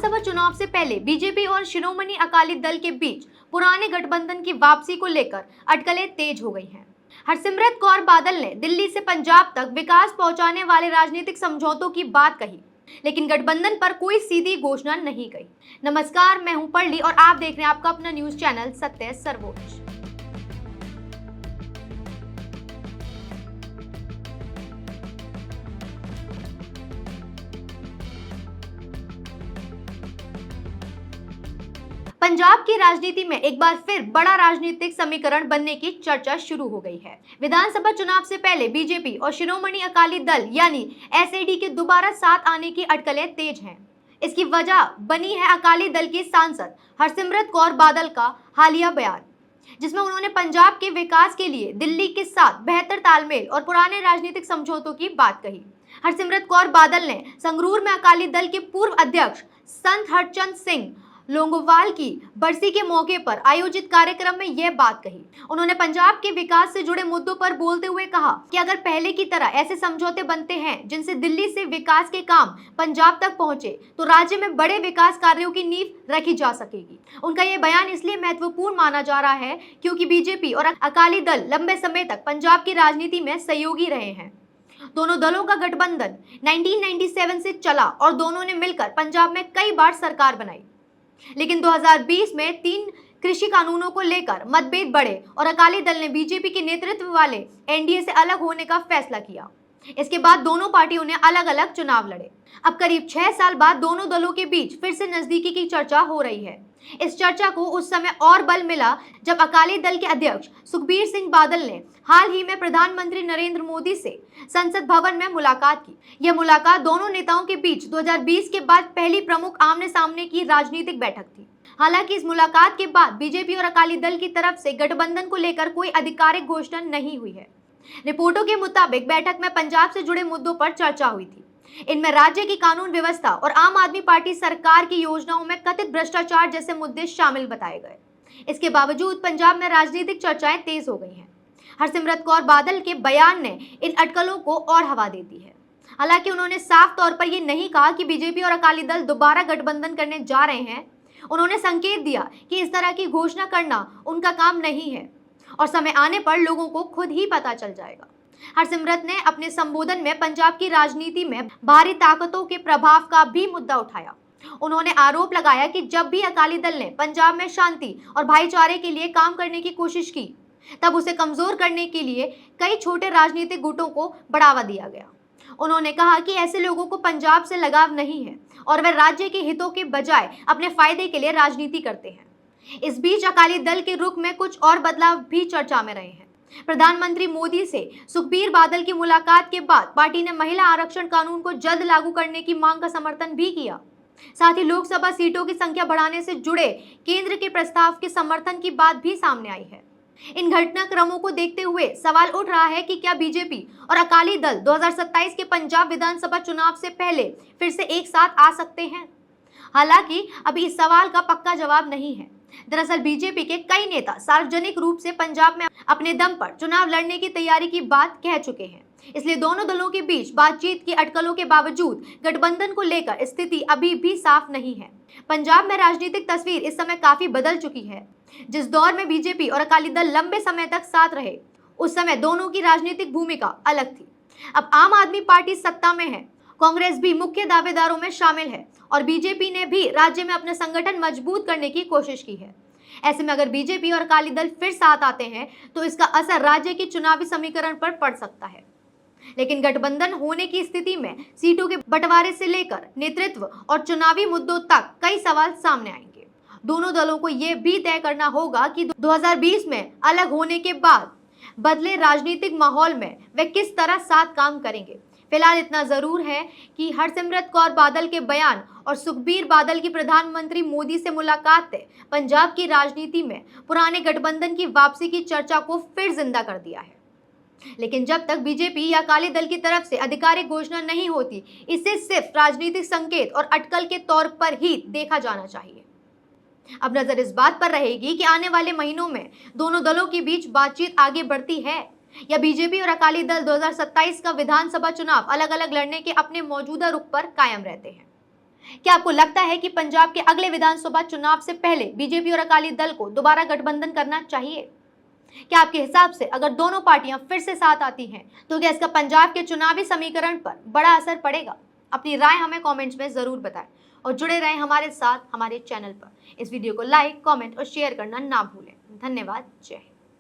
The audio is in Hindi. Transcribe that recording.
विधानसभा चुनाव से पहले बीजेपी और शिरोमणि अकाली दल के बीच पुराने गठबंधन की वापसी को लेकर अटकलें तेज हो गई हैं। हरसिमरत कौर बादल ने दिल्ली से पंजाब तक विकास पहुंचाने वाले राजनीतिक समझौतों की बात कही, लेकिन गठबंधन पर कोई सीधी घोषणा नहीं कही। नमस्कार, मैं हूं पढ़ली और आप देख रहे हैं आपका अपना न्यूज चैनल सत्य सर्वोच्च। पंजाब की राजनीति में एक बार फिर बड़ा राजनीतिक समीकरण बनने की चर्चा शुरू हो गई है। विधानसभा चुनाव से पहले बीजेपी और शिरोमणि अकाली दल यानी एसएडी के दोबारा साथ आने की अटकलें तेज हैं। इसकी वजह बनी है अकाली दल की सांसद हरसिमरत कौर बादल का हालिया बयान, जिसमें उन्होंने पंजाब के विकास के लिए दिल्ली के साथ बेहतर तालमेल और पुराने राजनीतिक समझौतों की बात कही। हरसिमरत कौर बादल ने संगरूर में अकाली दल के पूर्व अध्यक्ष संत हरचंद सिंह लोंगोवाल की बरसी के मौके पर आयोजित कार्यक्रम में यह बात कही। उन्होंने पंजाब के विकास से जुड़े मुद्दों पर बोलते हुए कहा कि अगर पहले की तरह ऐसे समझौते बनते हैं जिनसे दिल्ली से विकास के काम पंजाब तक पहुंचे, तो राज्य में बड़े विकास कार्यों की नींव रखी जा सकेगी। उनका यह बयान इसलिए महत्वपूर्ण माना जा रहा है क्योंकि बीजेपी और अकाली दल लंबे समय तक पंजाब की राजनीति में सहयोगी रहे हैं। दोनों दलों का गठबंधन 1997 से चला और दोनों ने मिलकर पंजाब में कई बार सरकार बनाई, लेकिन 2020 में 3 कृषि कानूनों को लेकर मतभेद बढ़े और अकाली दल ने बीजेपी के नेतृत्व वाले एनडीए से अलग होने का फैसला किया। इसके बाद दोनों पार्टियों ने अलग अलग चुनाव लड़े। अब करीब 6 साल बाद दोनों दलों के बीच फिर से नजदीकी की चर्चा हो रही है। इस चर्चा को उस समय और बल मिला जब अकाली दल के अध्यक्ष सुखबीर सिंह बादल ने हाल ही में प्रधानमंत्री नरेंद्र मोदी से संसद भवन में मुलाकात की। यह मुलाकात दोनों नेताओं के बीच 2020 के बाद पहली प्रमुख आमने सामने की राजनीतिक बैठक थी। हालांकि इस मुलाकात के बाद बीजेपी और अकाली दल की तरफ से गठबंधन को लेकर कोई आधिकारिक घोषणा नहीं हुई है। रिपोर्टों के मुताबिक बैठक में पंजाब से जुड़े मुद्दों पर चर्चा हुई थी। इनमें राज्य की कानून व्यवस्था और आम आदमी पार्टी सरकार की योजनाओं में कथित भ्रष्टाचार जैसे मुद्दे शामिल बताए गए। इसके बावजूद पंजाब में राजनीतिक चर्चाएं तेज हो गई हैं। हरसिमरत कौर बादल के बयान ने इन अटकलों को और हवा दे दी है। हालांकि उन्होंने साफ तौर पर यह नहीं कहा कि बीजेपी और अकाली दल दोबारा गठबंधन करने जा रहे हैं। उन्होंने संकेत दिया कि इस तरह की घोषणा करना उनका काम नहीं है और समय आने पर लोगों को खुद ही पता चल जाएगा। हरसिमरत ने अपने संबोधन में पंजाब की राजनीति में बाहरी ताकतों के प्रभाव का भी मुद्दा उठाया। उन्होंने आरोप लगाया कि जब भी अकाली दल ने पंजाब में शांति और भाईचारे के लिए काम करने की कोशिश की, तब उसे कमजोर करने के लिए कई छोटे राजनीतिक गुटों को बढ़ावा दिया गया। उन्होंने कहा कि ऐसे लोगों को पंजाब से लगाव नहीं है और वे राज्य के हितों के बजाय अपने फायदे के लिए राजनीति करते हैं। इस बीच अकाली दल के रुख में कुछ और बदलाव भी चर्चा में रहे हैं। प्रधानमंत्री मोदी से सुखबीर बादल की मुलाकात के बाद पार्टी ने महिला आरक्षण कानून को जल्द लागू करने की मांग का समर्थन भी किया। साथ ही लोकसभा सीटों की संख्या बढ़ाने से जुड़े केंद्र के प्रस्ताव के समर्थन की बात भी सामने आई है। इन घटनाक्रमों को देखते हुए सवाल उठ रहा है कि क्या बीजेपी और अकाली दल 2027 के पंजाब विधानसभा चुनाव से पहले फिर से एक साथ आ सकते हैं। हालांकि अभी इस सवाल का पक्का जवाब नहीं है। दरअसल बीजेपी के कई नेता सार्वजनिक रूप से पंजाब में अपने दम पर चुनाव लड़ने की तैयारी की बात कह चुके हैं। इसलिए दोनों दलों के बीच बातचीत की अटकलों के बावजूद गठबंधन को लेकर स्थिति अभी भी साफ नहीं है। पंजाब में राजनीतिक तस्वीर इस समय काफी बदल चुकी है। जिस दौर में बीजेपी और अकाली दल लंबे समय तक साथ रहे, उस समय दोनों की राजनीतिक भूमिका अलग थी। अब आम आदमी पार्टी सत्ता में है, कांग्रेस भी मुख्य दावेदारों में शामिल है और बीजेपी ने भी राज्य में अपने संगठन मजबूत करने की कोशिश की है। ऐसे में अगर बीजेपी और अकाली दल फिर साथ आते हैं तो इसका असर राज्य के चुनावी समीकरण पर पड़ सकता है। लेकिन गठबंधन होने की स्थिति में सीटों के बंटवारे से लेकर नेतृत्व और चुनावी मुद्दों तक कई सवाल सामने आएंगे। दोनों दलों को यह भी तय करना होगा कि 2020 में अलग होने के बाद बदले राजनीतिक माहौल में वे किस तरह साथ काम करेंगे। फिलहाल इतना जरूर है कि हरसिमरत कौर बादल के बयान और सुखबीर बादल की प्रधानमंत्री मोदी से मुलाकात ने पंजाब की राजनीति में पुराने गठबंधन की वापसी की चर्चा को फिर जिंदा कर दिया है। लेकिन जब तक बीजेपी या अकाली दल की तरफ से आधिकारिक घोषणा नहीं होती, इसे सिर्फ राजनीतिक संकेत और अटकल के तौर पर ही देखा जाना चाहिए। अब नजर इस बात पर रहेगी कि आने वाले महीनों में दोनों दलों के बीच बातचीत आगे बढ़ती है या बीजेपी और अकाली दल 2027 का विधानसभा चुनाव अलग अलग लड़ने के अपने मौजूदा रुख पर कायम रहते हैं। क्या आपको लगता है कि पंजाब के अगले विधानसभा चुनाव से पहले बीजेपी और अकाली दल को दोबारा गठबंधन करना चाहिए? क्या आपके हिसाब से अगर दोनों पार्टियां फिर से साथ आती हैं तो क्या इसका पंजाब के चुनावी समीकरण पर बड़ा असर पड़ेगा? अपनी राय हमें कमेंट्स में जरूर बताएं और जुड़े रहें हमारे साथ हमारे चैनल पर। इस वीडियो को लाइक, कमेंट और शेयर करना ना भूलें। धन्यवाद। जय हिंद।